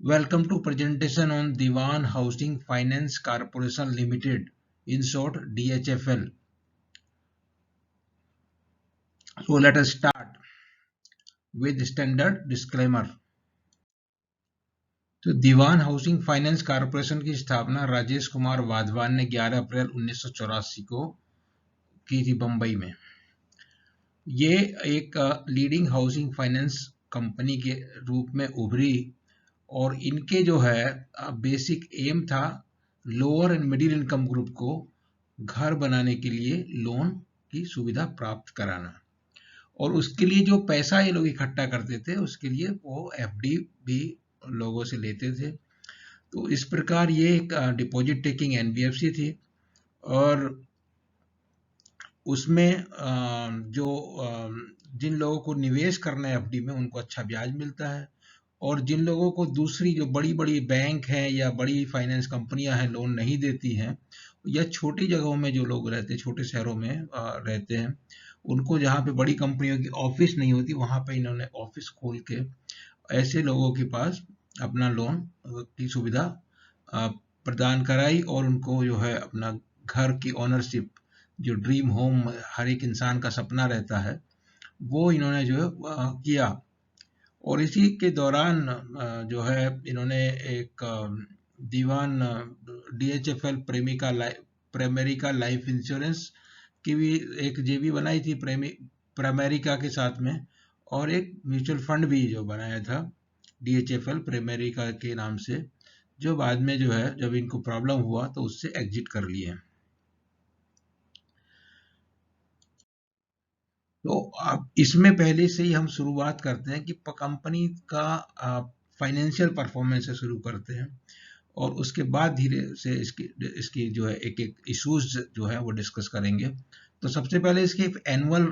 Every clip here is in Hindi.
Welcome to presentation on Diwan Housing Finance Corporation Limited, in short DHFL. So let us start with standard disclaimer. तो दीवान हाउसिंग फाइनेंस कॉर्पोरेशन की स्थापना राजेश कुमार वाधवान ने 11 अप्रैल 1984 को की थी बंबई में। ये एक लीडिंग हाउसिंग फाइनेंस कंपनी के रूप में उभरी और इनके जो है बेसिक एम था lower and middle income group को घर बनाने के लिए लोन की सुविधा प्राप्त कराना, और उसके लिए जो पैसा ये लोग इकट्ठा करते थे उसके लिए वो एफडी भी लोगों से लेते थे। तो इस प्रकार ये एक डिपॉजिट टेकिंग एनबीएफसी थी, और उसमें जो जिन लोगों को निवेश करना है एफडी में उनको अच्छा ब्याज मिलता है, और जिन लोगों को दूसरी जो बड़ी बड़ी बैंक हैं या बड़ी फाइनेंस कंपनियां हैं लोन नहीं देती हैं, या छोटी जगहों में जो लोग रहते हैं, छोटे शहरों में रहते हैं, उनको जहाँ पे बड़ी कंपनियों की ऑफिस नहीं होती वहां पे इन्होंने ऑफिस खोल के ऐसे लोगों के पास अपना लोन की सुविधा प्रदान कराई, और उनको जो है अपना घर की ओनरशिप, जो ड्रीम होम हर एक इंसान का सपना रहता है, वो इन्होंने जो है किया। और इसी के दौरान जो है इन्होंने एक दीवान डीएचएफएल प्रेमेरिका लाइफ इंश्योरेंस की भी एक जेबी बनाई थी प्रेमेरिका के साथ में, और एक म्यूचुअल फंड भी जो बनाया था डीएचएफएल प्रेमेरिका के नाम से, जो बाद में जो है जब इनको प्रॉब्लम हुआ तो उससे एग्जिट कर लिए। तो अब इसमें पहले से ही हम शुरुआत करते हैं कि कंपनी का फाइनेंशियल परफॉर्मेंस से शुरू करते हैं, और उसके बाद धीरे से इसकी जो है एक एक इश्यूज जो है वो डिस्कस करेंगे। तो सबसे पहले इसके एनुअल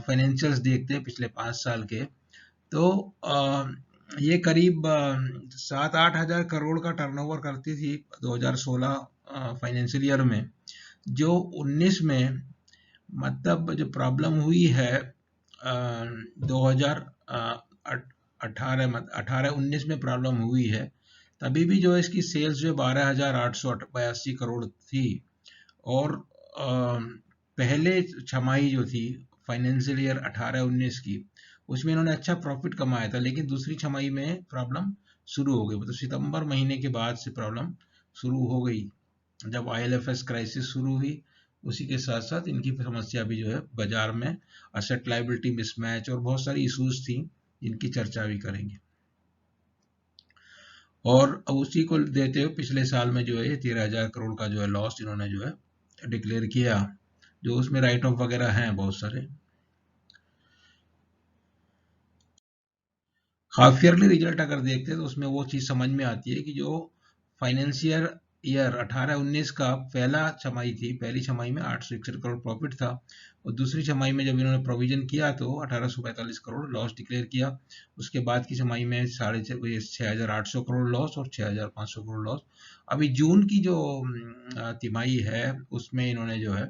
फाइनेंशियल्स देखते हैं पिछले 5 साल के। तो ये करीब 7-8 हजार करोड़ का टर्नओवर करती थी 2016 फाइनेंशियल ईयर में, जो 19 में मतलब जो प्रॉब्लम हुई है 2018-19 में प्रॉब्लम हुई है, तभी भी जो है इसकी सेल्स जो 12,882 करोड़ थी, और पहले छमाही जो थी फाइनेंशियल ईयर 18-19 की, उसमें इन्होंने अच्छा प्रॉफिट कमाया था, लेकिन दूसरी छमाही में प्रॉब्लम शुरू हो गई। मतलब सितंबर महीने के बाद से प्रॉब्लम शुरू हो गई, जब आईएलएफएस क्राइसिस शुरू हुई। उसी के साथ साथ इनकी समस्या भी जो है बाजार में असेट लायबिलिटी मिसमैच और बहुत सारी इश्यूज थी, जिनकी चर्चा भी करेंगे। और उसी को देते हुए पिछले साल में जो है 13,000 करोड़ का जो है लॉस इन्होंने जो है डिक्लेयर किया, जो उसमें राइट ऑफ वगैरह हैं बहुत सारे। हाफ ईयरली रिजल्ट अगर देखते हैं तो उसमें वो चीज समझ में आती है कि जो फाइनेंशियल ईयर 18-19 का पहला छमाही थी, पहली छमाही में 861 करोड़ प्रॉफिट था, और दूसरी छमाही में जब इन्होंने प्रोविजन किया तो 1845 करोड़ लॉस डिक्लेयर किया। उसके बाद की छमाही में 6,800 करोड़ लॉस और 6,500 करोड़ लॉस। अभी जून की जो तिमाही है उसमें इन्होंने जो है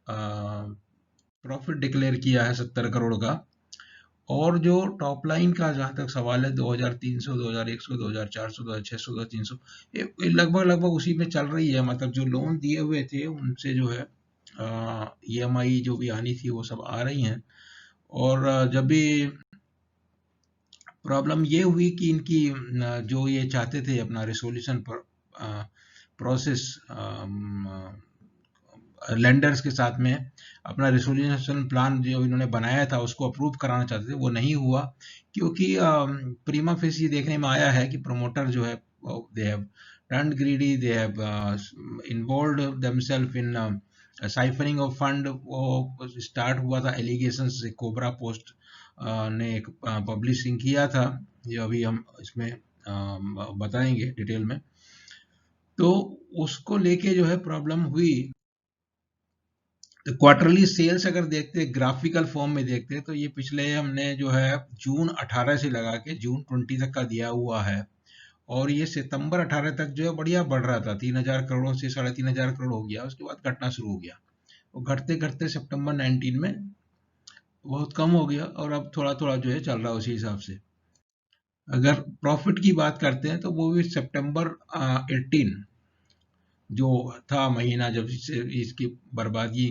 प्रॉफिट डिक्लेयर किया है 70 करोड़ का। और जो टॉप लाइन का जहां तक सवाल है 2300, 2100, 2400, 2600, 2300, ये लगभग उसी में चल रही है। मतलब जो लोन दिए हुए थे उनसे जो है ईएमआई जो भी आनी थी वो सब आ रही हैं। और जब भी प्रॉब्लम ये हुई कि इनकी जो ये चाहते थे अपना रिसोल्यूशन प्रोसेस लेंडर्स के साथ में अपना रिसोल्यूशन प्लान जो इन्होंने बनाया था उसको अप्रूव कराना चाहते थे, वो नहीं हुआ, क्योंकि प्रीमा फेसी देखने में आया है कि प्रमोटर जो है they have turned greedy, they have involved themselves in siphoning of fund. वो स्टार्ट हुआ था एलिगेशन से, कोबरा पोस्ट ने एक पब्लिशिंग किया था, जो अभी हम इसमें बताएंगे डिटेल में। तो उसको लेके जो है प्रॉब्लम हुई। तो क्वार्टरली सेल्स अगर देखते हैं ग्राफिकल फॉर्म में देखते हैं तो ये पिछले हमने जो है जून 18 से लगा के जून 20 तक का दिया हुआ है, और ये सितंबर 18 तक जो है बढ़िया बढ़ रहा था, 3,000 करोड़ से 3,500 करोड़ हो गया। उसके बाद घटना शुरू हो गया, और घटते घटते सितंबर 19 में बहुत कम हो गया, और अब थोड़ा थोड़ा जो है चल रहा है उसी हिसाब से। अगर प्रॉफिट की बात करते हैं तो वो भी सितंबर 18 जो था महीना, जब इसकी बर्बादी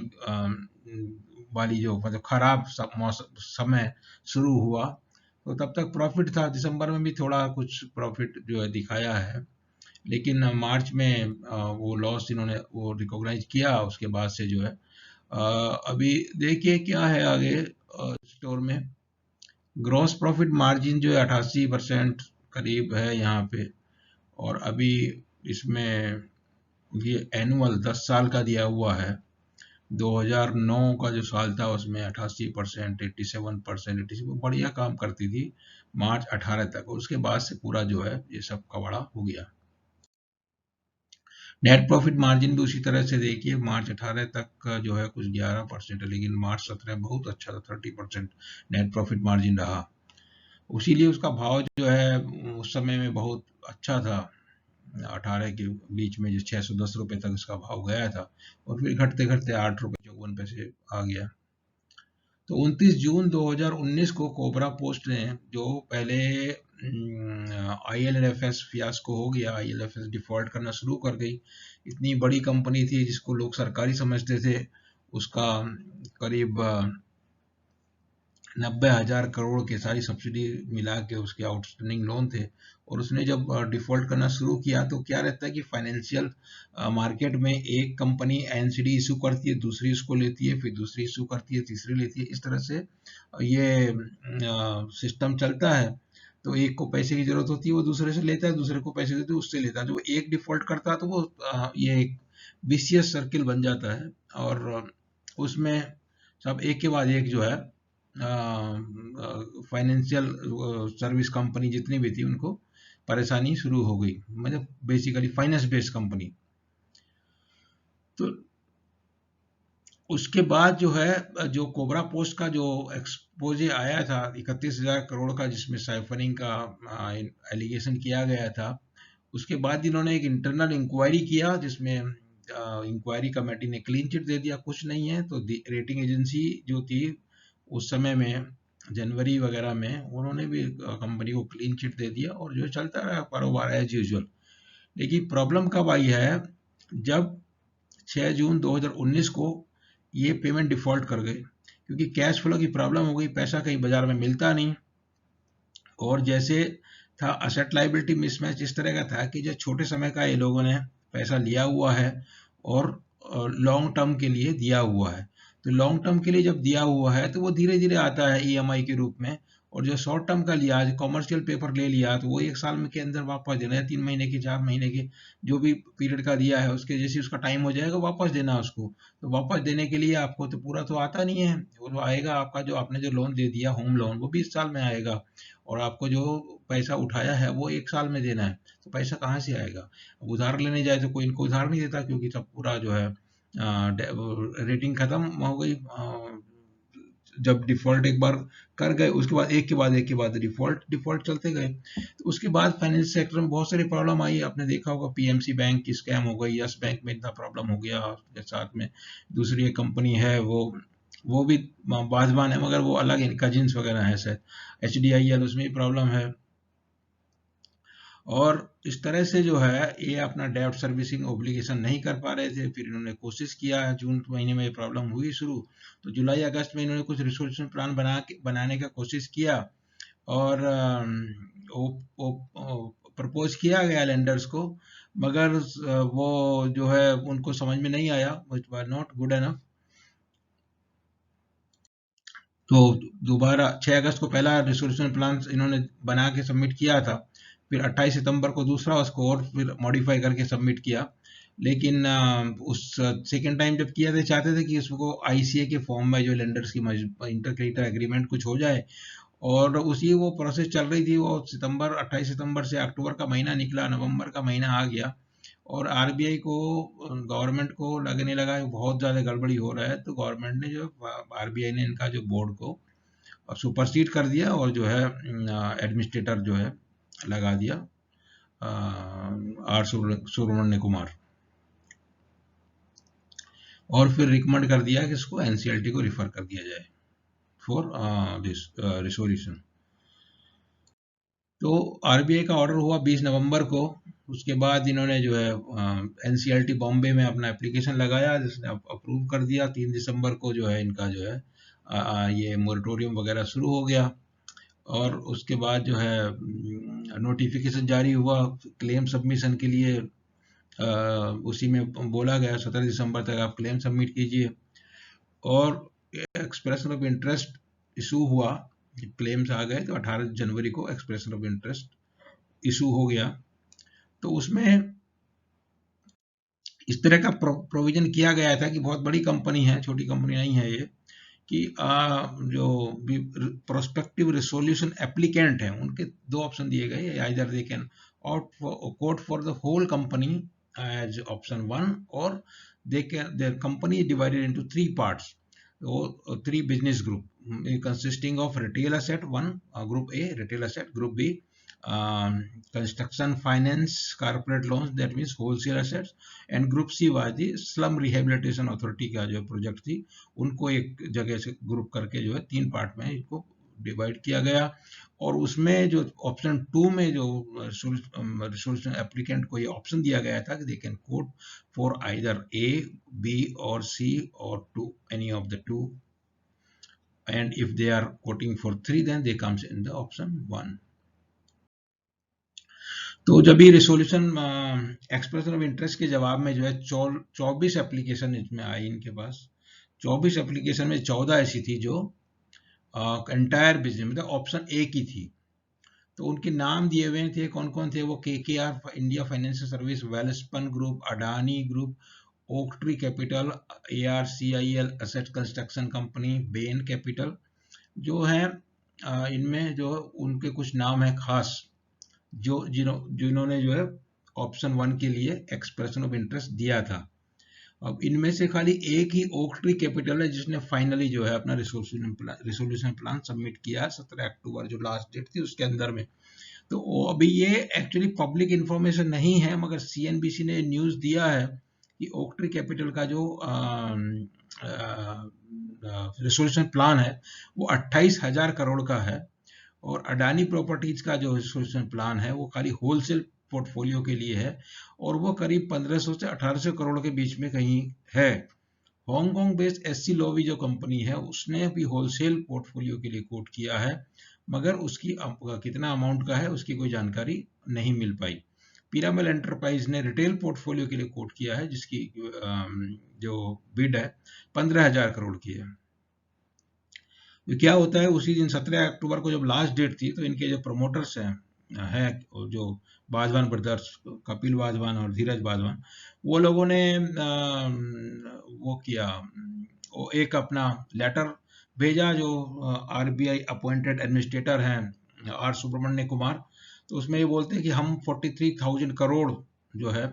वाली जो मतलब खराब समय शुरू हुआ, तो तब तक प्रॉफिट था। दिसंबर में भी थोड़ा कुछ प्रॉफिट जो है दिखाया है, लेकिन मार्च में वो लॉस इन्होंने वो रिकॉग्नाइज किया। उसके बाद से जो है अभी देखिए क्या है आगे स्टोर में। ग्रॉस प्रॉफिट मार्जिन जो है 88% करीब है यहाँ पे, और अभी इसमें ये एनुअल 10 साल का दिया हुआ है। 2009 का जो साल था उसमें 88%, 87%, 87 बढ़िया काम करती थी मार्च 18 तक, और उसके बाद से पूरा जो है ये सब कबाड़ा हो गया। नेट प्रॉफिट मार्जिन भी उसी तरह से देखिए, मार्च 18 तक का जो है कुछ 11% है, लेकिन मार्च 17 बहुत अच्छा था, 30% नेट प्रॉफिट मार्जिन रहा। उसीलिए उसका भाव जो है उस समय में बहुत अच्छा था। 18 के बीच में जो 610 रुपये तक इसका भाव गया था, और फिर घटते घटते 8 रुपये 54 पैसे आ गया। तो 29 जून 2019 को कोबरा पोस्ट ने, जो पहले आईएलएफएस फियास्को हो गया, आईएलएफएस डिफॉल्ट करना शुरू कर गई, इतनी बड़ी कंपनी थी जिसको लोग सरकारी समझते थे, उसका करीब 90,000 करोड़ की सारी सब्सिडी मिला के उसके आउटस्टैंडिंग लोन थे। और उसने जब डिफॉल्ट करना शुरू किया तो क्या रहता है कि फाइनेंशियल मार्केट में एक कंपनी एनसीडी इशू करती है, दूसरी उसको लेती है, फिर दूसरी इशू करती है, तीसरी लेती है, इस तरह से ये सिस्टम चलता है। तो एक को पैसे की जरूरत होती है, वो दूसरे से लेता है, दूसरे को पैसे देते है, उससे लेता है। जो एक डिफॉल्ट करता है तो वो ये एक विशियस सर्किल बन जाता है, और उसमें सब एक के बाद एक जो है फाइनेंशियल सर्विस कंपनी जितनी भी थी उनको परेशानी शुरू हो गई, मतलब बेसिकली फाइनेंस बेस्ड कंपनी। तो उसके बाद जो है जो कोबरा पोस्ट का जो एक्सपोजे आया था 31,000 करोड़ का, जिसमें साइफरिंग का एलिगेशन किया गया था, उसके बाद इन्होंने एक इंटरनल इंक्वायरी किया, जिसमें इंक्वायरी कमेटी ने क्लीन चिट दे दिया, कुछ नहीं है। तो रेटिंग एजेंसी जो थी उस समय में जनवरी वगैरह में, उन्होंने भी कंपनी को क्लीन चिट दे दिया, और जो चलता रहा कारोबार एज यूजुअल। लेकिन प्रॉब्लम कब आई है, जब 6 जून 2019 को ये पेमेंट डिफॉल्ट कर गए, क्योंकि कैश फ्लो की प्रॉब्लम हो गई, पैसा कहीं बाजार में मिलता नहीं। और जैसे था असेट लाइबिलिटी मिसमैच इस तरह का था कि जो छोटे समय का ये लोगों ने पैसा लिया हुआ है और लॉन्ग टर्म के लिए दिया हुआ है। तो लॉन्ग टर्म के लिए जब दिया हुआ है तो वो धीरे धीरे आता है ईएमआई के रूप में, और जो शॉर्ट टर्म का लिया, कॉमर्शियल पेपर ले लिया, तो वो एक साल में के अंदर वापस देना है, 3 महीने के 4 महीने के जो भी पीरियड का दिया है, उसके जैसे उसका टाइम हो जाएगा वापस देना उसको। तो वापस देने के लिए आपको तो पूरा तो आता नहीं है, वो तो आएगा आपका जो आपने जो लोन दे दिया होम लोन, वो 20 साल में आएगा, और आपको जो पैसा उठाया है वो 1 साल में देना है। तो पैसा कहाँ से आएगा? अब उधार लेने जाए तो कोई इनको उधार नहीं देता, क्योंकि सब पूरा जो है रेटिंग खत्म हो गई। जब डिफॉल्ट एक बार कर गए, उसके बाद एक के बाद एक के बाद डिफॉल्ट डिफॉल्ट चलते गए। तो उसके बाद फाइनेंस सेक्टर में बहुत सारी प्रॉब्लम आई। आपने देखा होगा पीएमसी बैंक की स्कैम हो गई, यस बैंक में इतना प्रॉब्लम हो गया, उसके साथ में दूसरी एक कंपनी है वो भी बाजवान है, मगर वो अलग है, कजिन्स वगैरह है शायद, एचडीआईएल, उसमें भी प्रॉब्लम है। और इस तरह से जो है ये अपना डेब्ट सर्विसिंग ओब्लिगेशन नहीं कर पा रहे थे। फिर इन्होंने कोशिश किया, जून महीने में ये प्रॉब्लम हुई शुरू, तो जुलाई अगस्त में इन्होंने कुछ रिसोल्यूशन प्लान बनाने का कोशिश किया, और वो प्रपोज किया गया लेंडर्स को, मगर वो जो है उनको समझ में नहीं आया, विच वर नॉट गुड एनफ। तो दोबारा 6 अगस्त को पहला रिसोल्यूशन प्लान इन्होंने बना के सबमिट किया था, फिर 28 सितंबर को दूसरा उसको और फिर मॉडिफाई करके सबमिट किया। लेकिन उस सेकेंड टाइम जब किया थे, चाहते थे कि उसको आईसीए के फॉर्म में जो लेंडर्स की इंटर क्रेडिटर एग्रीमेंट कुछ हो जाए, और उसी वो प्रोसेस चल रही थी। वो 28 सितंबर से अक्टूबर का महीना निकला, नवंबर का महीना आ गया, और आरबीआई को, गवर्नमेंट को लगने लगा कि बहुत ज़्यादा गड़बड़ी हो रहा है, तो गवर्नमेंट ने जो आरबीआई ने इनका जो बोर्ड को सुपरसीड कर दिया, और जो है एडमिनिस्ट्रेटर जो है लगा दिया आर सुब्रमण्य कुमार, और फिर रिकमेंड कर दिया कि इसको एनसीएलटी को रिफर कर दिया जाए फॉर दिस रिसोल्यूशन। तो आरबीआई का ऑर्डर हुआ 20 नवंबर को। उसके बाद इन्होंने जो है एनसीएलटी बॉम्बे में अपना एप्लीकेशन लगाया, जिसने अप्रूव कर दिया। 3 दिसंबर को जो है इनका जो है ये मोरेटोरियम वगैरह शुरू हो गया। और उसके बाद जो है नोटिफिकेशन जारी हुआ क्लेम सबमिशन के लिए। उसी में बोला गया 17 दिसंबर तक आप क्लेम सबमिट कीजिए। और एक्सप्रेशन ऑफ इंटरेस्ट इशू हुआ, क्लेम्स आ गए तो 18 जनवरी को एक्सप्रेशन ऑफ इंटरेस्ट इशू हो गया। तो उसमें इस तरह का प्रोविजन किया गया था कि बहुत बड़ी कंपनी है, छोटी कंपनी नहीं है ये, कि जो प्रोस्पेक्टिव रिसोल्यूशन एप्लीकेंट हैं उनके दो ऑप्शन दिए गए, either they can quote for the whole company as option 1, और they can their company is divided into 3 parts, or 3 business group consisting of retail asset 1, group A retail asset, group B construction finance corporate loans, that means wholesale assets, and group C was the slum rehabilitation authority का जो प्रोजेक्ट थी, उनको एक जगह से ग्रुप करके जो है 3 पार्ट में इसको डिवाइड किया गया। और उसमें जो ऑप्शन 2 में जो रिसोल्यूशन एप्लीकेंट को ये ऑप्शन दिया गया था कि they can quote for either A, B और सी और to any of the two, and if they are quoting for 3 then they comes in the option 1। तो जब ये रिसोल्यूशन एक्सप्रेशन ऑफ इंटरेस्ट के जवाब में जो है 24 एप्लीकेशन इसमें आई इनके पास। 24 एप्लीकेशन में 14 ऐसी थी जो एंटायर बिजनेस मतलब ऑप्शन ए की थी। तो उनके नाम दिए हुए थे, कौन कौन थे वो, KKR India financial service, Welspun group, Adani group, oak tree capital, ARCIL asset construction company, Ben capital. जो है इनमें जो उनके कुछ नाम है खास, जो जिन्होंने जो है ऑप्शन 1 के लिए एक्सप्रेशन ऑफ इंटरेस्ट दिया था। अब इनमें से खाली एक ही ओक ट्री कैपिटल है जिसने फाइनली जो है अपना रिसोल्यूशन प्लान सबमिट किया 17 अक्टूबर जो लास्ट डेट थी उसके अंदर में। तो अभी ये एक्चुअली पब्लिक इंफॉर्मेशन नहीं है, मगर CNBC ने न्यूज़ दिया है कि ओक ट्री कैपिटल का जो रिसोल्यूशन प्लान है वो 28,000 करोड़ का है, और अडानी प्रॉपर्टीज का जो रिसोल्यूशन प्लान है वो खाली होलसेल पोर्टफोलियो के लिए है, और वो करीब 1500 से 1800 करोड़ के बीच में कहीं है। हांगकांग बेस्ड SC लॉवी जो कंपनी है उसने भी होलसेल पोर्टफोलियो के लिए कोट किया है, मगर उसकी कितना अमाउंट का है उसकी कोई जानकारी नहीं मिल पाई। पिरामल एंटरप्राइज ने रिटेल पोर्टफोलियो के लिए कोट किया है, जिसकी जो बिड है 15,000 करोड़ की है। तो क्या होता है, उसी दिन 17 अक्टूबर को जब लास्ट डेट थी तो इनके जो प्रमोटर्स हैं जो बाजवान ब्रदर्स, कपिल बाजवान और धीरज बाजवान, वो लोगों ने वो किया, वो एक अपना लेटर भेजा जो RBI अपॉइंटेड एडमिनिस्ट्रेटर हैं R सुब्रमण्य कुमार। तो उसमें ये बोलते हैं कि हम 43,000 करोड़ जो है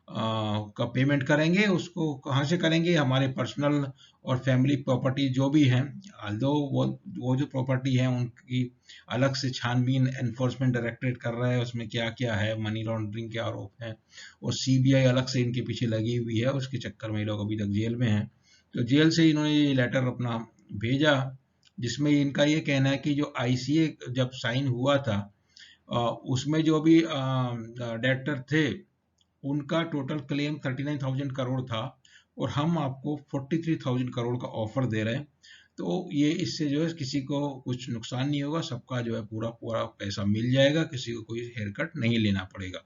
का पेमेंट करेंगे। उसको कहाँ से करेंगे, हमारे पर्सनल और फैमिली प्रॉपर्टी जो भी हैं, दो वो जो प्रॉपर्टी है उनकी अलग से छानबीन एनफोर्समेंट डायरेक्टरेट कर रहा है, उसमें क्या क्या है, मनी लॉन्ड्रिंग के आरोप हैं, और CBI अलग से इनके पीछे लगी हुई है, उसके चक्कर में ये लोग अभी तक जेल में हैं। तो जेल से इन्होंने ये लेटर अपना भेजा, जिसमें इनका ये कहना है कि जो ICA जब साइन हुआ था उसमें जो भी डेटर थे उनका टोटल क्लेम 39,000 करोड़ था, और हम आपको 43,000 करोड़ का ऑफर दे रहे हैं। तो ये इससे जो है किसी को कुछ नुकसान नहीं होगा, सबका जो है पूरा पूरा पैसा मिल जाएगा, किसी को कोई हेयर कट नहीं लेना पड़ेगा।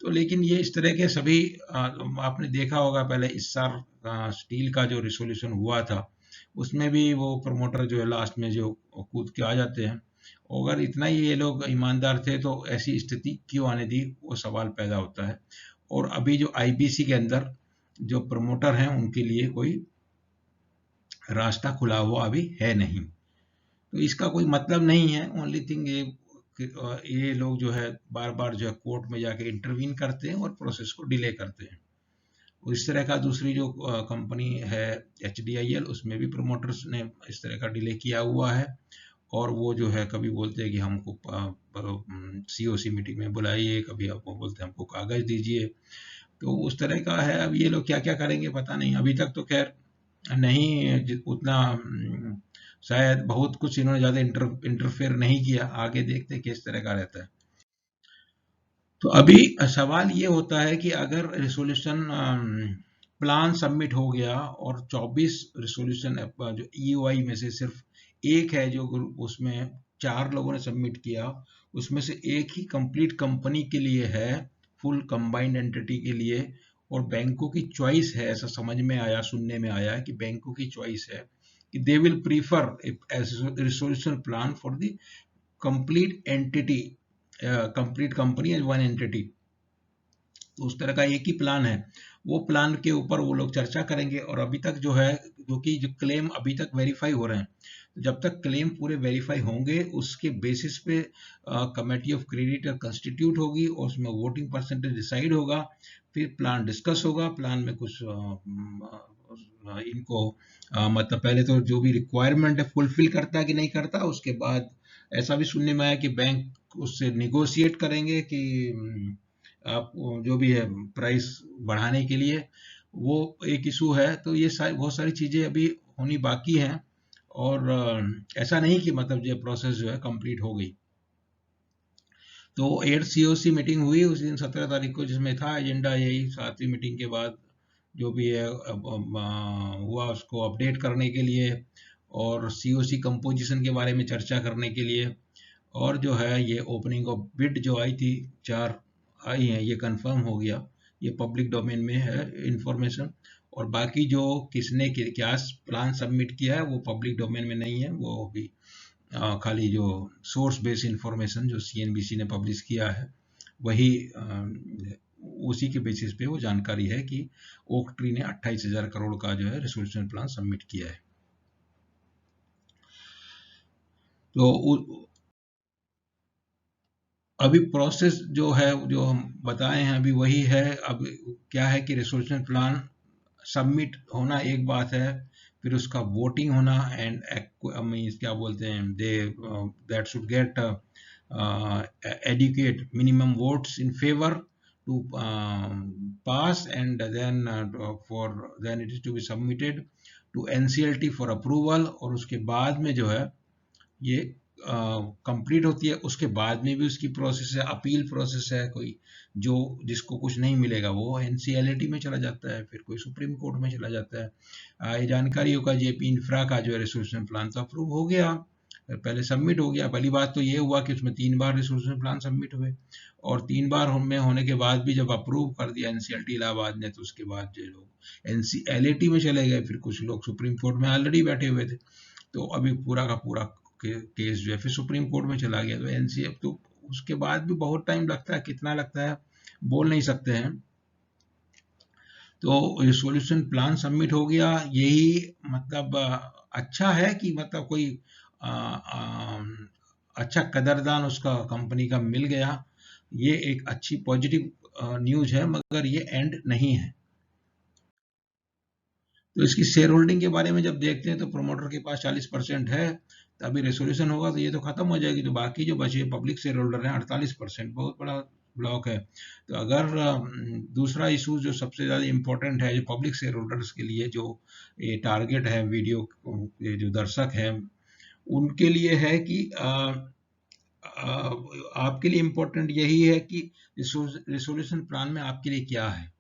तो लेकिन ये इस तरह के सभी आपने देखा होगा पहले इस्सार स्टील का जो रिसोल्यूशन हुआ था उसमें भी वो प्रमोटर जो है लास्ट में जो कूद के आ जाते हैं। अगर इतना ही ये लोग ईमानदार थे तो ऐसी स्थिति क्यों आने दी, वो सवाल पैदा होता है। और अभी जो IBC के अंदर जो प्रमोटर हैं उनके लिए कोई रास्ता खुला हुआ अभी है नहीं, तो इसका कोई मतलब नहीं है। ओनली थिंग ये लोग जो है बार बार जो है कोर्ट में जाके इंटरवीन करते हैं और प्रोसेस को डिले करते हैं। इस तरह का दूसरी जो कंपनी है HDIL, उसमें भी प्रमोटर्स ने इस तरह का डिले किया हुआ है, और वो जो है कभी बोलते हैं कि हमको COC मीटिंग में बुलाइए, कभी आपको बोलते हैं हमको कागज दीजिए। तो उस तरह का है। अब ये लोग क्या क्या करेंगे पता नहीं। अभी तक तो खैर नहीं उतना, शायद बहुत कुछ इन्होंने ज़्यादा इंटरफेयर नहीं किया। आगे देखते किस तरह का रहता है। तो अभी सवाल ये होता है कि अगर रिसोल्यूशन प्लान सबमिट हो गया और 24 रिसोल्यूशन जो ईओआई में से सिर्फ एक है जो उसमें 4 लोगों ने सबमिट किया, उसमें से एक ही कंप्लीट कंपनी के लिए है, फुल कंबाइंड एंटिटी के लिए, और बैंकों की चॉइस है, ऐसा समझ में आया, सुनने में आया कि बैंकों की चॉइस है कि they will prefer resolution plan for the complete entity, complete company as one entity. तो उस तरह का एक ही प्लान है, वो प्लान के ऊपर वो लोग चर्चा करेंगे। और अभी तक जो है, क्योंकि जो क्लेम अभी तक वेरीफाई हो रहे हैं, तो जब तक क्लेम पूरे वेरीफाई होंगे उसके बेसिस पे कमेटी ऑफ क्रेडिटर कंस्टिट्यूट होगी और उसमें वोटिंग परसेंटेज डिसाइड होगा, फिर प्लान डिस्कस होगा। प्लान में कुछ इनको मतलब पहले तो जो भी रिक्वायरमेंट है फुलफिल करता है कि नहीं करता, उसके बाद ऐसा भी सुनने में आया कि बैंक उससे निगोशिएट करेंगे कि आप जो भी है प्राइस बढ़ाने के लिए, वो एक इशू है। तो ये बहुत सारी चीजें अभी होनी बाकी हैं, और ऐसा नहीं कि मतलब ये प्रोसेस जो है कंप्लीट हो गई। तो 8 सीओसी मीटिंग हुई उस दिन 17 तारीख को, जिसमें था एजेंडा यही, 7वीं मीटिंग के बाद जो भी है हुआ उसको अपडेट करने के लिए और सीओसी कंपोजिशन के बारे में चर्चा करने के लिए। और जो है ये ओपनिंग ऑफ बिड जो आई थी, 4 आई हैं, ये कंफर्म हो गया, ये पब्लिक डोमेन में है इंफॉर्मेशन। और बाकी जो किसने क्या प्लान सबमिट किया है वो पब्लिक डोमेन में नहीं है, वो भी खाली जो सोर्स बेस्ड इंफॉर्मेशन जो सीएनबीसी ने पब्लिश किया है वही, उसी के बेसिस पे वो जानकारी है कि ओक ट्री ने 28,000 करोड़ का जो है रिसोल्यूशन प्लान सबमिट किया है। तो अभी प्रोसेस जो है, जो हम बताए हैं अभी वही है। अब क्या है कि रिसोल्यूशन प्लान सबमिट होना एक बात है, फिर उसका वोटिंग होना, एंड मीन्स क्या बोलते हैं, they that should get educate minimum votes in favor to pass, and then then it is to be submitted to NCLT for approval। और उसके बाद में जो है ये कंप्लीट होती है, उसके बाद में भी उसकी प्रोसेस है, अपील प्रोसेस है। कोई जो जिसको कुछ नहीं मिलेगा वो एनसीएलटी में चला जाता है, फिर कोई सुप्रीम कोर्ट में चला जाता है। ये जानकारी होगा, जेपी इंफ्रा का जो है रिसोल्यूशन प्लान तो अप्रूव हो गया, पहले सबमिट हो गया। पहली बात तो ये हुआ कि उसमें 3 बार रिसोल्यूशन प्लान सबमिट हुए, और 3 बार में होने के बाद भी जब अप्रूव कर दिया एनसीएलटी इलाहाबाद ने, तो उसके बाद जो लोग एनसीएलटी में चले गए, फिर कुछ लोग सुप्रीम कोर्ट में ऑलरेडी बैठे हुए थे। तो अभी पूरा का पूरा केस जो है फिर सुप्रीम कोर्ट में चला गया। तो एनसीएफ तो उसके बाद भी बहुत टाइम लगता है, कितना लगता है बोल नहीं सकते हैं। तो रिसोल्यूशन प्लान सबमिट हो गया, यही मतलब अच्छा है कि मतलब कोई अच्छा कदरदान उसका कंपनी का मिल गया, ये एक अच्छी पॉजिटिव न्यूज है, मगर ये एंड नहीं है। तो इसकी शेयर होल्डिंग के बारे में जब देखते हैं तो प्रोमोटर के पास 40% है, तो अभी रेसोल्यूशन होगा तो ये तो खत्म हो जाएगी। तो बाकी जो बचे पब्लिक शेयर होल्डर हैं 48%, बहुत बड़ा ब्लॉक है। तो अगर दूसरा इशू जो सबसे ज़्यादा इम्पोर्टेंट है जो पब्लिक शेयर होल्डर्स के लिए, जो ये टारगेट है वीडियो के जो दर्शक हैं उनके लिए है कि आपके लिए इम्पोर्टेंट यही है कि रिसोल्यूशन प्लान में आपके लिए क्या है।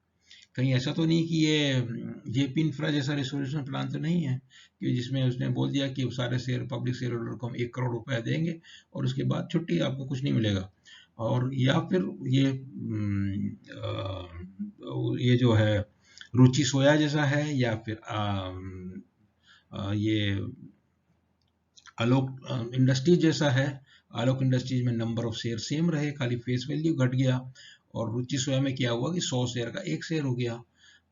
कहीं ऐसा तो नहीं कि ये जेपी इंफ्रा जैसा रिसोल्यूशन प्लान तो नहीं है कि जिसमें उसने बोल दिया कि सारे शेयर पब्लिक शेयर होल्डर को हम 1 करोड़ रुपया देंगे और उसके बाद छुट्टी, आपको कुछ नहीं मिलेगा। और या फिर ये जो है रुचि सोया जैसा है, या फिर ये आलोक इंडस्ट्रीज जैसा है। आलोक इंडस्ट्रीज में नंबर ऑफ शेयर सेम रहे, खाली फेस वैल्यू घट गया, और रुचि सोया में क्या हुआ कि 100 शेयर का 1 शेयर हो गया।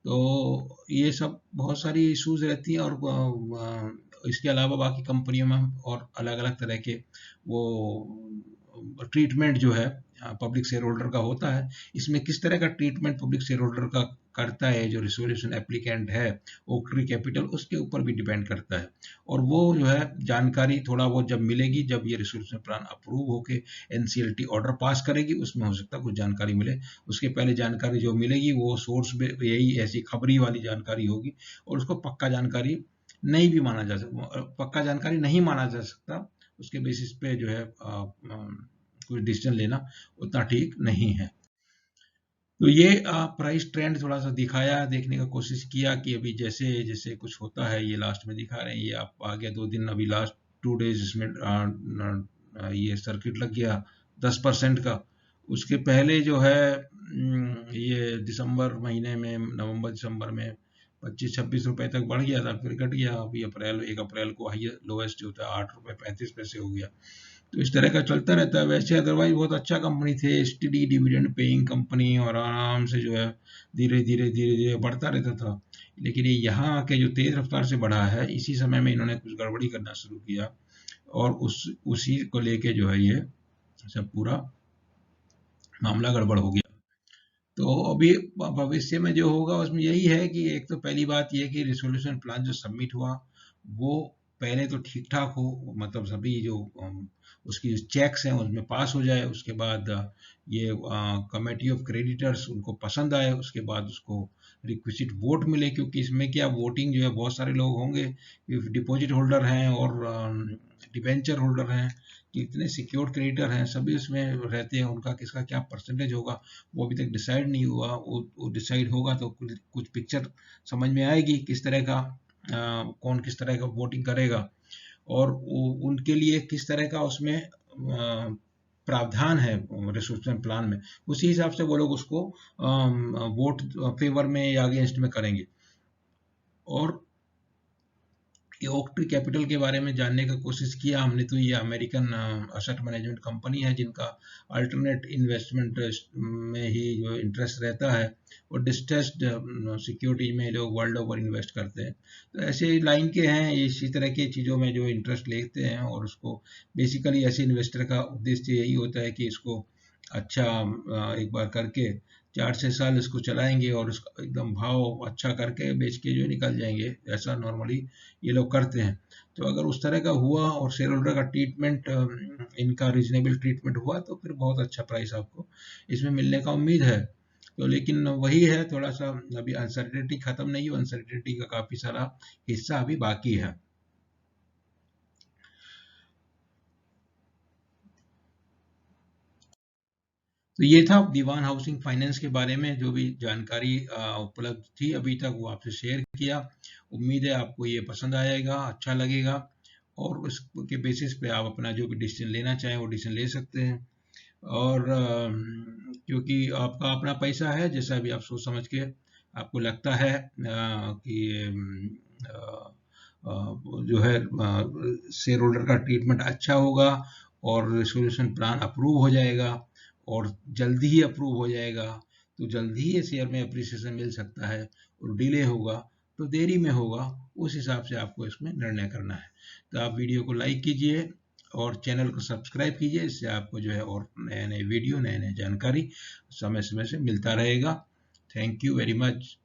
तो ये सब बहुत सारी इश्यूज रहती हैं। और इसके अलावा बाकी कंपनियों में और अलग अलग तरह के वो ट्रीटमेंट जो है पब्लिक शेयर होल्डर का होता है। इसमें किस तरह का ट्रीटमेंट पब्लिक शेयर होल्डर का करता है जो रिसोल्यूशन एप्लीकेंट है ओक ट्री कैपिटल, उसके ऊपर भी डिपेंड करता है। और वो जो है जानकारी थोड़ा बहुत जब मिलेगी, जब ये रिसोल्यूशन प्लान अप्रूव होके एनसीएलटी ऑर्डर पास करेगी, उसमें हो सकता है कुछ जानकारी मिले। उसके पहले जानकारी जो मिलेगी वो सोर्स यही ऐसी खबरी वाली जानकारी होगी, और उसको पक्का जानकारी नहीं भी माना जा सकता, पक्का जानकारी नहीं माना जा सकता। उसके बेसिस पे जो है कुछ डिसीजन लेना उतना ठीक नहीं है। तो ये प्राइस ट्रेंड थोड़ा सा दिखाया, देखने का कोशिश किया कि अभी जैसे जैसे कुछ होता है, ये लास्ट में दिखा रहे हैं, ये आप आ गया 2 दिन, अभी लास्ट 2 डेज इसमें ये सर्किट लग गया 10% का। उसके पहले जो है ये दिसंबर महीने में, नवंबर दिसंबर में 25-26 रुपए तक बढ़ गया था, फिर घट गया। अभी 1 अप्रैल को हाई लोएस्ट जो होता है 8 रुपए 35 पैसे हो गया। तो इस तरह का चलता रहता है। वैसे अदरवाइज बहुत अच्छा कंपनी थे, स्टडी डिविडेंड पेइंग कंपनी, और आराम से जो है धीरे धीरे धीरे धीरे बढ़ता रहता था। लेकिन ये यहाँ आके जो तेज रफ्तार से बढ़ा है, इसी समय में इन्होंने कुछ गड़बड़ी करना शुरू किया, और उसी को लेके जो है ये सब पूरा मामला गड़बड़ हो गया। तो अभी भविष्य में जो होगा उसमें यही है कि एक तो पहली बात ये कि रिसोल्यूशन प्लान जो सबमिट हुआ वो पहले तो ठीक ठाक हो, मतलब सभी जो उसकी चेक्स हैं उसमें पास हो जाए, उसके बाद ये कमेटी ऑफ क्रेडिटर्स उनको पसंद आए, उसके बाद उसको रिक्विजिट वोट मिले, क्योंकि इसमें क्या वोटिंग जो है बहुत सारे लोग होंगे, डिपॉजिट होल्डर हैं और डिबेंचर होल्डर हैं, जितने सिक्योर्ड क्रेडिटर हैं सभी उसमें रहते हैं, उनका किसका क्या परसेंटेज होगा वो अभी तक डिसाइड नहीं हुआ। वो डिसाइड होगा तो कुछ पिक्चर समझ में आएगी किस तरह का कौन किस तरह का वोटिंग करेगा, और उनके लिए किस तरह का उसमें प्रावधान है रिसोल्यूशन प्लान में, उसी हिसाब से वो लोग उसको वोट फेवर में या अगेंस्ट में करेंगे। और ये ओक्ट्री कैपिटल के बारे में जानने का कोशिश किया हमने, तो ये अमेरिकन असेट मैनेजमेंट कंपनी है जिनका अल्टरनेट इन्वेस्टमेंट में ही जो इंटरेस्ट रहता है, और डिस्ट्रेस्ड सिक्योरिटी में लोग वर्ल्ड ओवर इन्वेस्ट करते हैं। तो ऐसे लाइन के हैं, इसी तरह की चीज़ों में जो इंटरेस्ट लेते हैं, और उसको बेसिकली ऐसे इन्वेस्टर का उद्देश्य यही होता है कि इसको अच्छा एक बार करके 4-6 साल इसको चलाएंगे और उसका एकदम भाव अच्छा करके बेच के जो निकल जाएंगे, ऐसा नॉर्मली ये लोग करते हैं। तो अगर उस तरह का हुआ और शेयर होल्डर का ट्रीटमेंट, इनका रीजनेबल ट्रीटमेंट हुआ, तो फिर बहुत अच्छा प्राइस आपको इसमें मिलने का उम्मीद है। तो लेकिन वही है, थोड़ा सा अभी अनसर्टेनिटी खत्म नहीं हुआ, अनसर्टेनिटी का काफी सारा हिस्सा अभी बाकी है। तो ये था दीवान हाउसिंग फाइनेंस के बारे में जो भी जानकारी उपलब्ध थी अभी तक, वो आपसे शेयर किया। उम्मीद है आपको ये पसंद आएगा, अच्छा लगेगा, और उसके बेसिस पे आप अपना जो भी डिसीजन लेना चाहें वो डिसीजन ले सकते हैं। और क्योंकि आपका अपना पैसा है, जैसा भी आप सोच समझ के आपको लगता है कि जो है शेयर होल्डर का ट्रीटमेंट अच्छा होगा, और रेजोल्यूशन प्लान अप्रूव हो जाएगा, और जल्दी ही अप्रूव हो जाएगा, तो जल्दी ही ये शेयर में अप्रिसिएशन मिल सकता है, और डिले होगा तो देरी में होगा, उस हिसाब से आपको इसमें निर्णय करना है। तो आप वीडियो को लाइक कीजिए और चैनल को सब्सक्राइब कीजिए, इससे आपको जो है और नए नए वीडियो, नए नए जानकारी समय समय से मिलता रहेगा। Thank you very much.